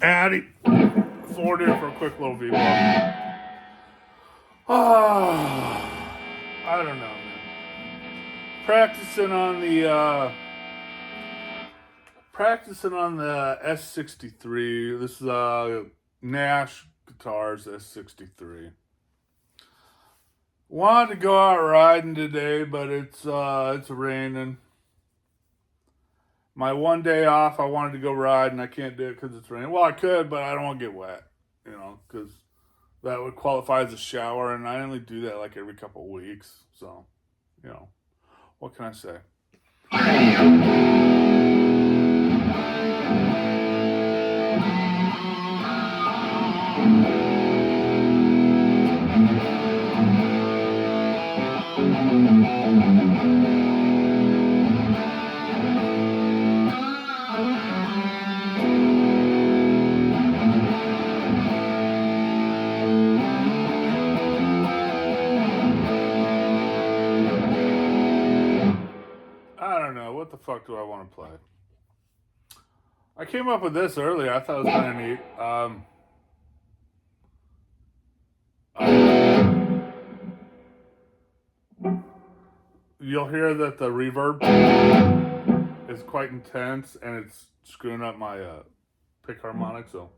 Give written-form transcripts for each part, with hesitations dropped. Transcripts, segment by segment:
Howdy. Ford here for a quick little vlog. I don't know, man. Practicing on the S63. This is Nash Guitars S63. Wanted to go out riding today, but it's raining. My one day off, I wanted to go ride, and I can't do it because it's raining. Well, I could, but I don't want to get wet, because that would qualify as a shower, and I only do that like every couple of weeks. So, what can I say? I don't know. What the fuck do I want to play? I came up with this earlier. I thought it was kind of neat. You'll hear that the reverb is quite intense, and it's screwing up my pick harmonic. So.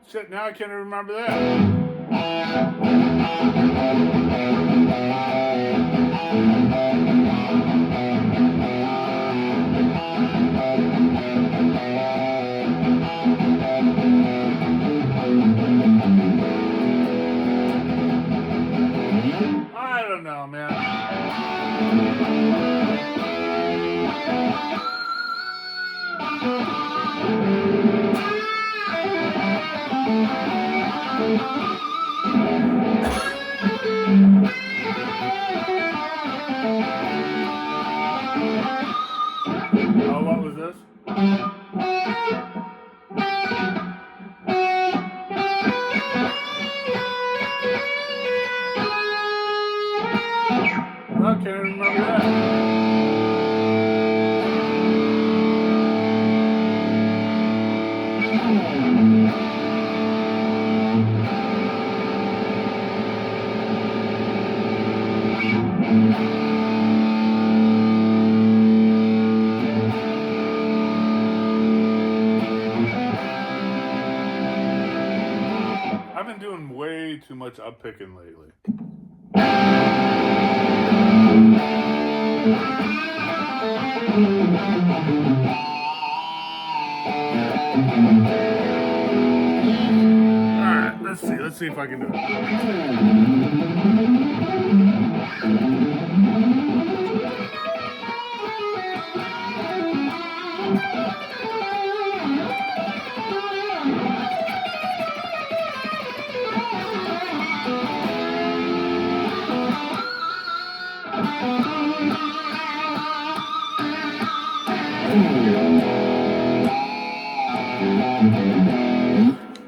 Shit, now I can't even remember that. I don't know, man. Oh, what was this? I can't even remember that. I've been doing way too much uppicking lately. Alright, let's see if I can do it.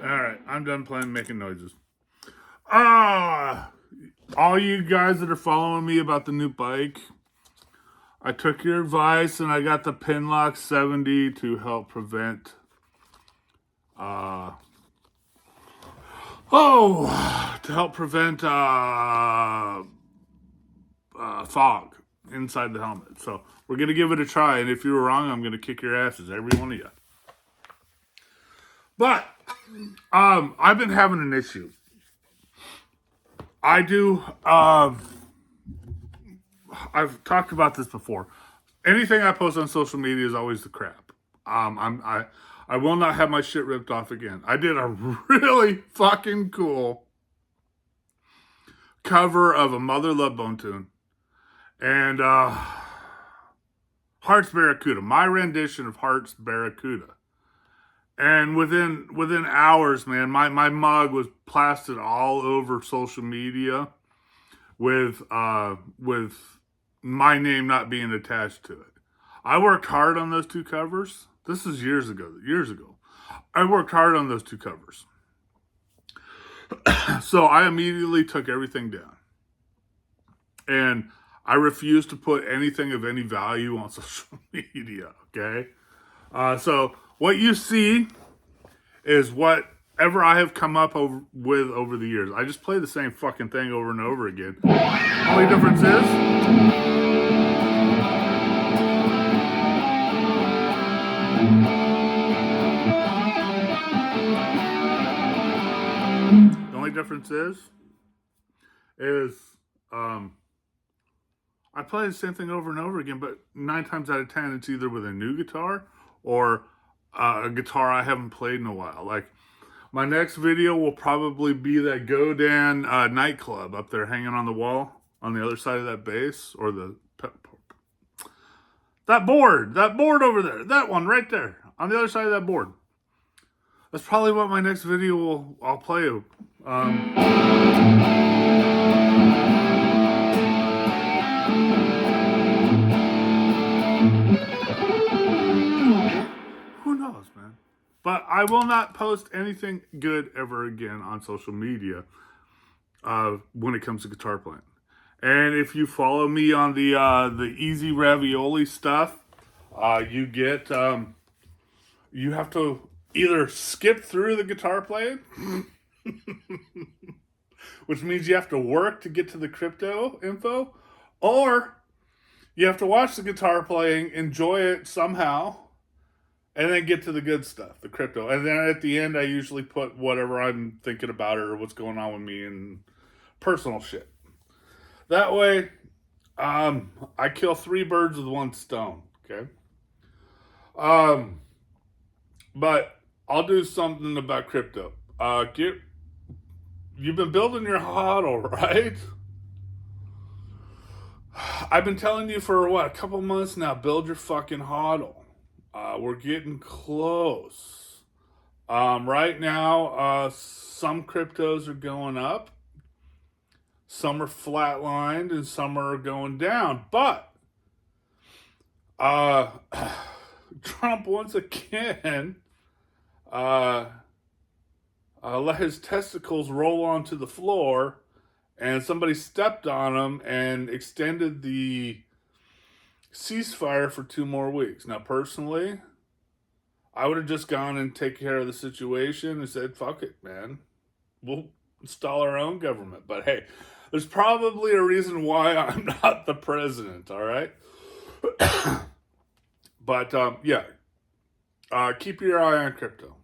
Alright, I'm done playing making noises. All you guys that are following me about the new bike, I took your advice and I got the Pinlock 70 to help prevent fog inside the helmet. So we're gonna give it a try, and if you were wrong, I'm gonna kick your asses, every one of you. But I've been having an issue. I've talked about this before. anything I post on social media is always the crap. I will not have my shit ripped off again. I did a really fucking cool cover of a Mother Love Bone tune, and Heart's Barracuda, my rendition of Heart's Barracuda. And within hours, man, my mug was plastered all over social media with my name not being attached to it. I worked hard on those two covers. This is years ago. I worked hard on those two covers. So I immediately took everything down. And I refuse to put anything of any value on social media, okay? So what you see is whatever I have come up with over the years. I just play the same fucking thing over and over again. Only difference is... The only difference is I play the same thing over and over again, but 9 times out of 10, it's either with a new guitar or a guitar I haven't played in a while. Like, my next video will probably be that Godan nightclub up there hanging on the wall on the other side of that bass, or that board over there, that one right there on the other side of that board. That's probably what my next video I'll play. Who knows, man? But I will not post anything good ever again on social media when it comes to guitar playing. And if you follow me on the Easy Ravioli stuff, you get you have to either skip through the guitar playing, which means you have to work to get to the crypto info, or you have to watch the guitar playing, enjoy it somehow, and then get to the good stuff, the crypto. And then at the end, I usually put whatever I'm thinking about or what's going on with me and personal shit. That way, I kill 3 birds with 1 stone, okay? But I'll do something about crypto. You've been building your hodl, right? I've been telling you for a couple months now, build your fucking hodl. We're getting close. Right now, some cryptos are going up. Some are flatlined and some are going down. But Trump once again let his testicles roll onto the floor, and somebody stepped on him and extended the ceasefire for 2 more weeks. Now, personally, I would have just gone and take care of the situation and said, fuck it, man. We'll install our own government. But hey, there's probably a reason why I'm not the president, all right? But, yeah. Keep your eye on crypto.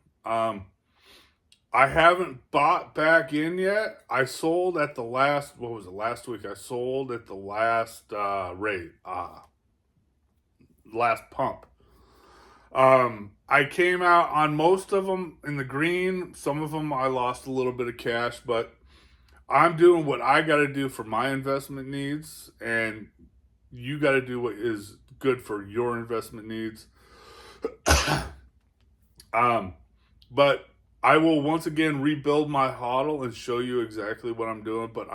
I haven't bought back in yet. I sold at the last, last week? I sold at the last rate. Last pump. I came out on most of them in the green. Some of them I lost a little bit of cash, but I'm doing what I got to do for my investment needs, and you got to do what is good for your investment needs. But I will once again rebuild my hodl and show you exactly what I'm doing. But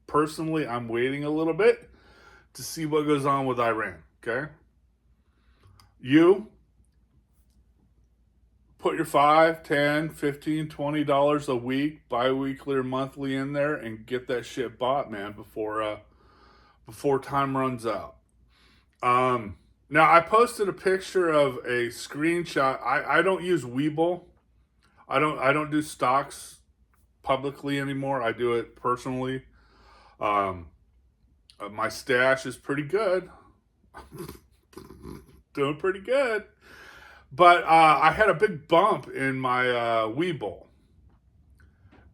personally, I'm waiting a little bit to see what goes on with Iran, okay? You put your $5, $10, $15, $20 a week, bi-weekly or monthly in there, and get that shit bought, man, before time runs out. Now, I posted a picture of a screenshot. I don't use Webull. I don't do stocks publicly anymore. I do it personally. My stash is pretty good. Doing pretty good. But I had a big bump in my Webull.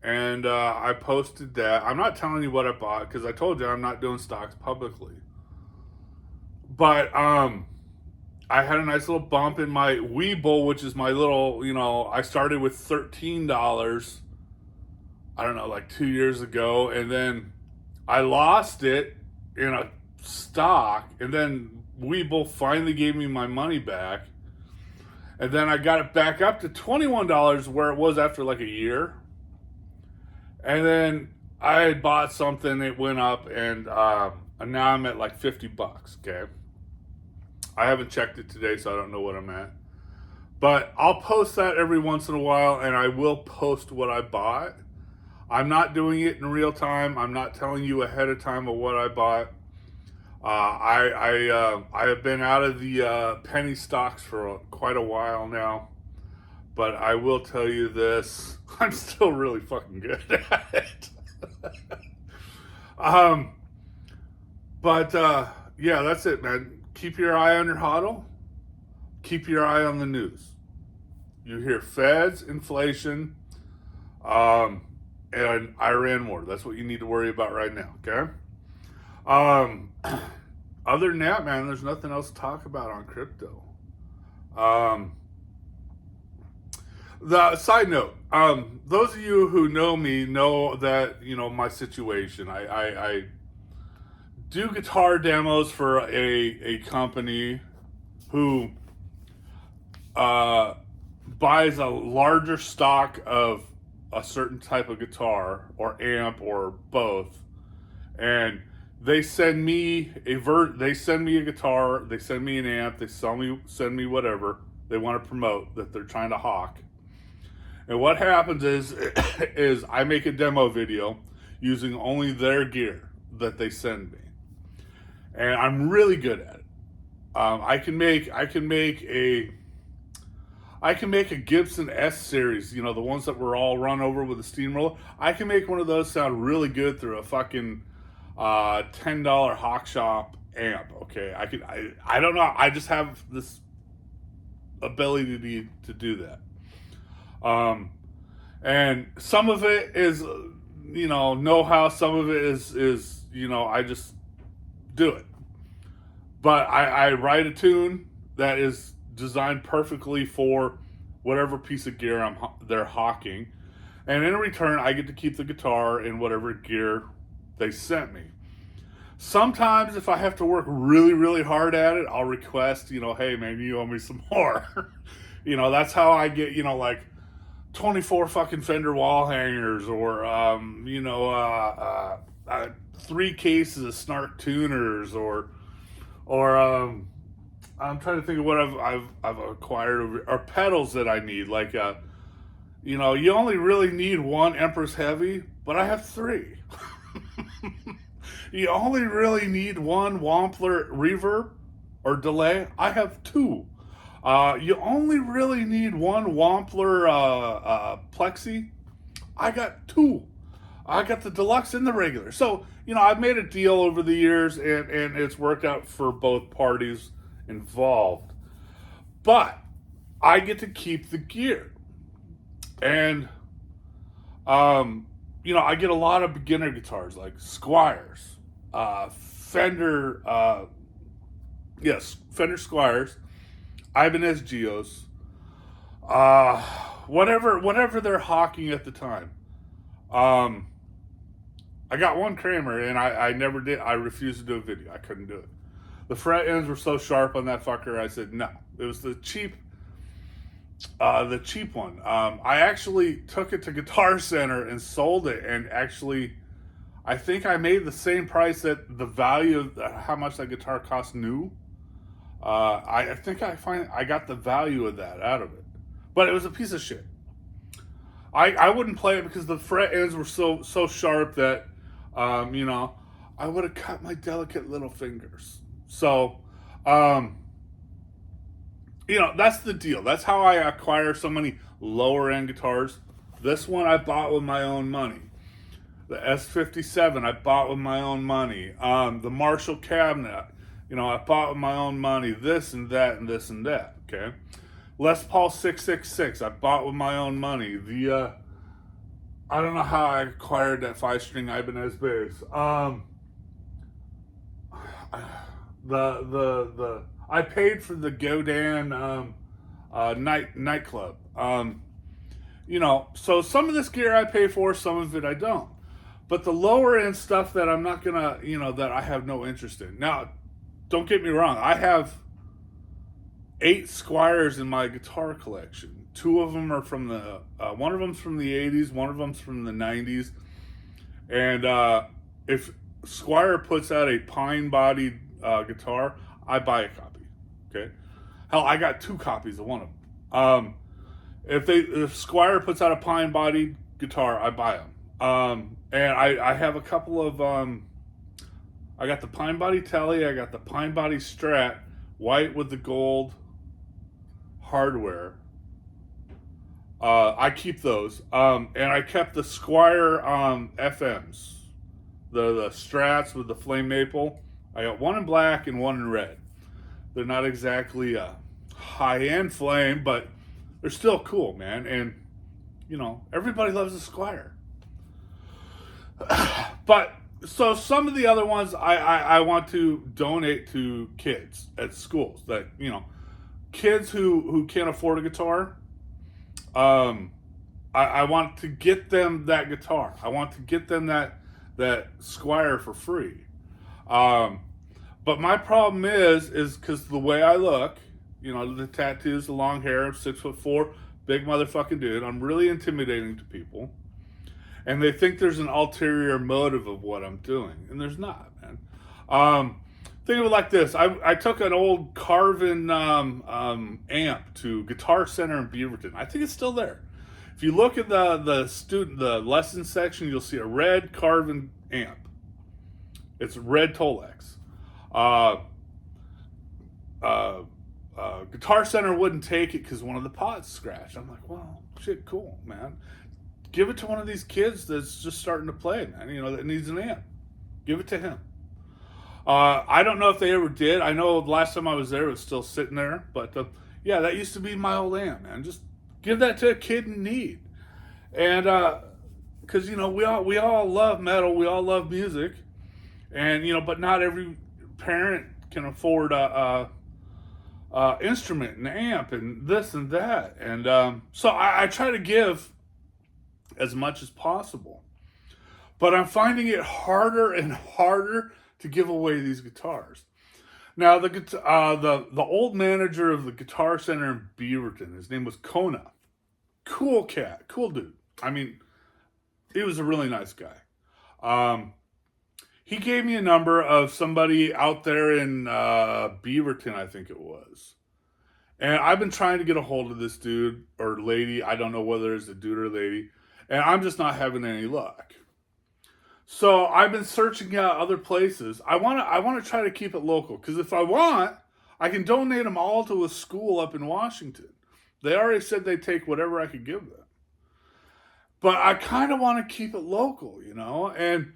And I posted that. I'm not telling you what I bought because I told you I'm not doing stocks publicly. But I had a nice little bump in my Weeble, which is my little, I started with $13, I don't know, like 2 years ago, and then I lost it in a stock, and then Weeble finally gave me my money back, and then I got it back up to $21 where it was after like a year, and then I had bought something, it went up, and now I'm at like $50. Okay, I haven't checked it today, so I don't know what I'm at. But I'll post that every once in a while, and I will post what I bought. I'm not doing it in real time. I'm not telling you ahead of time of what I bought. I have been out of the penny stocks for quite a while now, but I will tell you this: I'm still really fucking good at it. um, but yeah, that's it, man. Keep your eye on your hodl. Keep your eye on the news. You hear Feds, inflation, and Iran war. That's what you need to worry about right now, okay? Other than that, man, there's nothing else to talk about on crypto. The side note, those of you who know me know that, my situation. I do guitar demos for a company who buys a larger stock of a certain type of guitar or amp or both, and they send me they send me a guitar, they send me an amp, they send me whatever they want to promote that they're trying to hawk. And what happens is I make a demo video using only their gear that they send me, and I'm really good at it. I can make a Gibson S series, the ones that were all run over with a steamroller. I can make one of those sound really good through a fucking $10 Hawk Shop amp. Okay, I don't know. I just have this ability to do that. And some of it is, know-how. Some of it is I just do it. But I write a tune that is designed perfectly for whatever piece of gear they're hawking, and in return, I get to keep the guitar in whatever gear they sent me. Sometimes, if I have to work really, really hard at it, I'll request, hey man, you owe me some more. That's how I get, like 24 fucking Fender wall hangers, or 3 cases of Snark tuners, or I'm trying to think of what I've acquired, or pedals that I need. Like, you only really need one Empress Heavy, but I have 3. You only really need one Wampler reverb or delay. I have 2. You only really need one Wampler plexi. I got 2. I got the deluxe and the regular. So, I've made a deal over the years, and it's worked out for both parties involved. But I get to keep the gear. And, I get a lot of beginner guitars like Squiers, Fender, Fender Squiers, Ibanez Geos, whatever they're hawking at the time. I got one Kramer, and I never did. I refused to do a video. I couldn't do it. The fret ends were so sharp on that fucker. I said no. It was the cheap one. I actually took it to Guitar Center and sold it, and actually, I think I made the same price that the value of how much that guitar cost new. I think I got the value of that out of it, but it was a piece of shit. I wouldn't play it because the fret ends were so sharp that, I would have cut my delicate little fingers. So, that's the deal. That's how I acquire so many lower end guitars. This one I bought with my own money. The S57 I bought with my own money. The Marshall cabinet, I bought with my own money. This and that and this and that. Okay. Les Paul 666 I bought with my own money. I don't know how I acquired that 5-string Ibanez bass. the I paid for the Godan nightclub. So some of this gear I pay for, some of it I don't. But the lower end stuff that I'm not gonna, that I have no interest in. Now, don't get me wrong. I have 8 Squires in my guitar collection. 2 of them are from one of them's from the 80s, one of them's from the 90s. And if Squire puts out a pine-bodied guitar, I buy a copy. Okay, hell, I got 2 copies of one of them. If Squire puts out a pine-bodied guitar, I buy them. And I have a couple of I got the pine body telly, I got the pine body Strat, white with the gold hardware. I keep those. And I kept the Squire FMs, the Strats with the flame maple. I got one in black and one in red. They're not exactly a high-end flame, but they're still cool, man. And everybody loves the Squire. But so some of the other ones I want to donate to kids at schools that kids who can't afford a guitar. I want to get them that guitar. I want to get them that Squire for free. But my problem is because the way I look, the tattoos, the long hair, I'm 6'4", big motherfucking dude. I'm really intimidating to people. And they think there's an ulterior motive of what I'm doing. And there's not, man. Think of it like this. I took an old Carvin amp to Guitar Center in Beaverton. I think it's still there. If you look at the lesson section, you'll see a red Carvin amp. It's red Tolex. Guitar Center wouldn't take it because one of the pots scratched. I'm like, well, shit, cool, man. Give it to one of these kids that's just starting to play, man. That needs an amp. Give it to him. I don't know if they ever did. I know the last time I was there, it was still sitting there. But yeah, that used to be my old amp, man. Just give that to a kid in need. And because we all love metal, we all love music, and but not every parent can afford a instrument and amp and this and that. And so I try to give as much as possible, but I'm finding it harder and harder to give away these guitars. Now the old manager of the Guitar Center in Beaverton, his name was Kona. Cool cat, cool dude. I mean, he was a really nice guy. He gave me a number of somebody out there in Beaverton, I think it was. And I've been trying to get a hold of this dude or lady. I don't know whether it's a dude or lady. And I'm just not having any luck. So I've been searching out other places. I want to try to keep it local. Because if I want, I can donate them all to a school up in Washington. They already said they'd take whatever I could give them. But I kind of want to keep it local, And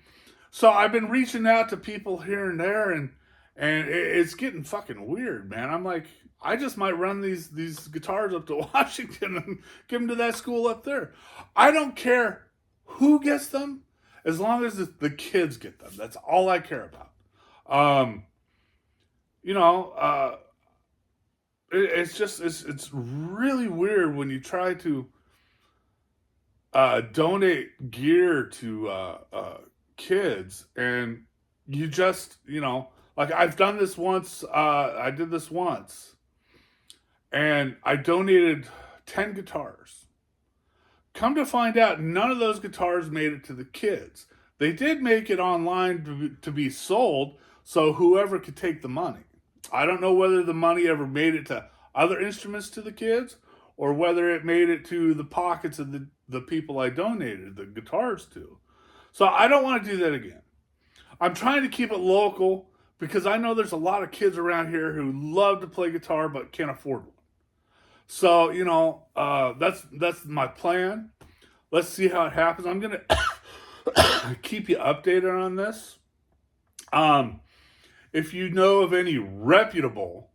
so I've been reaching out to people here and there. And it's getting fucking weird, man. I'm like, I just might run these guitars up to Washington and give them to that school up there. I don't care who gets them, as long as the kids get them. That's all I care about. It's really weird when you try to donate gear to kids and you just, like I've done this once. I did this once. And I donated 10 guitars. Come to find out, none of those guitars made it to the kids. They did make it online to be sold, so whoever could take the money. I don't know whether the money ever made it to other instruments to the kids, or whether it made it to the pockets of the people I donated the guitars to. So I don't want to do that again. I'm trying to keep it local, because I know there's a lot of kids around here who love to play guitar but can't afford one. So, that's my plan. Let's see how it happens. I'm going to keep you updated on this. If you know of any reputable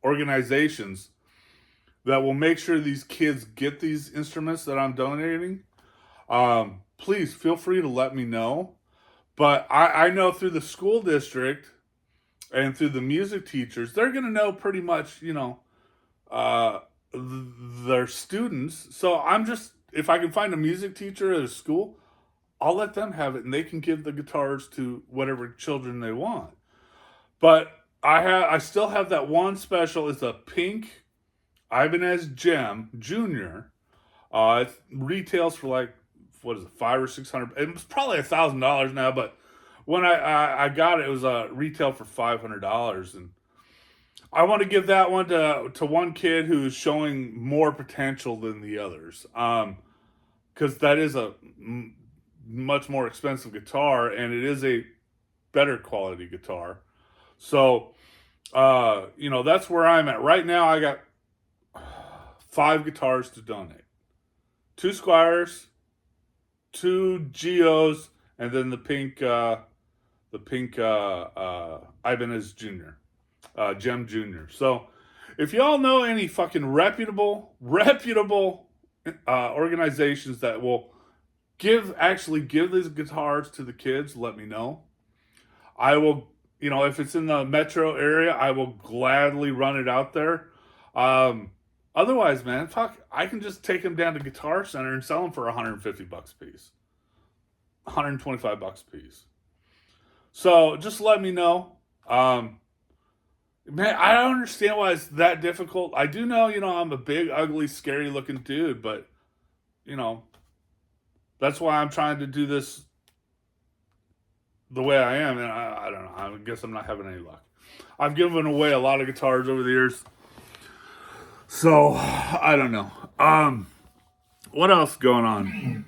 organizations that will make sure these kids get these instruments that I'm donating, please feel free to let me know. But I know through the school district and through the music teachers, they're going to know pretty much, uh, their students. So I'm just, if I can find a music teacher at a school, I'll let them have it, and they can give the guitars to whatever children they want. But I still have that one special. It's a pink Ibanez Gem Junior. It retails for like, what is it, $500 or $600? It's probably $1,000 now, but when I got it, it was retail for $500, and I want to give that one to one kid who's showing more potential than the others, because that is a much more expensive guitar, and it is a better quality guitar. So, that's where I'm at right now. I got 5 guitars to donate: 2 Squires, 2 Geos, and then the pink Ibanez Junior, Gem Junior. So, if y'all know any fucking reputable organizations that will actually give these guitars to the kids, let me know. I will, if it's in the metro area, I will gladly run it out there. Otherwise, man, fuck, I can just take them down to Guitar Center and sell them for $150 a piece, $125 a piece. So just let me know. Man, I don't understand why it's that difficult. I do know, I'm a big, ugly, scary looking dude, but, that's why I'm trying to do this the way I am, and I don't know. I guess I'm not having any luck. I've given away a lot of guitars over the years, so I don't know. What else going on?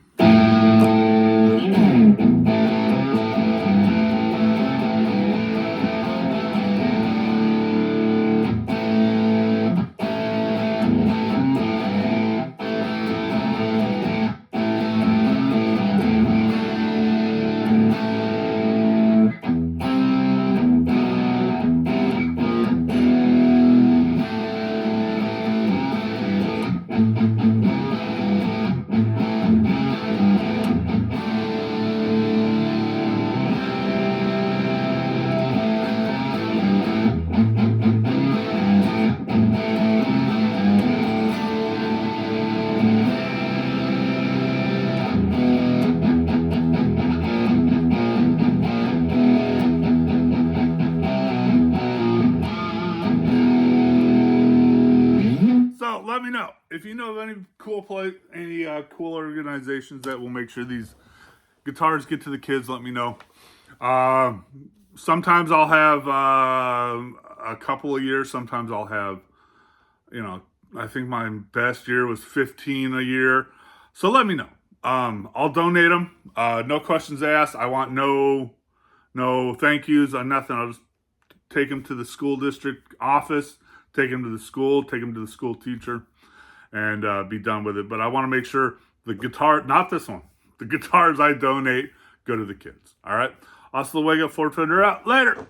So let me know if you know of any cool organizations that will make sure these guitars get to the kids. Let me know. Sometimes I'll have a couple of years. Sometimes I'll have, I think my best year was 15 a year. So let me know. I'll donate them. No questions asked. I want no thank yous on nothing. I'll just take them to the school district office, take them to the school, take them to the school teacher, and be done with it. But I want to make sure the guitar, not this one, the guitars I donate go to the kids. All right? Hasta luego, Ford Fender out. Later.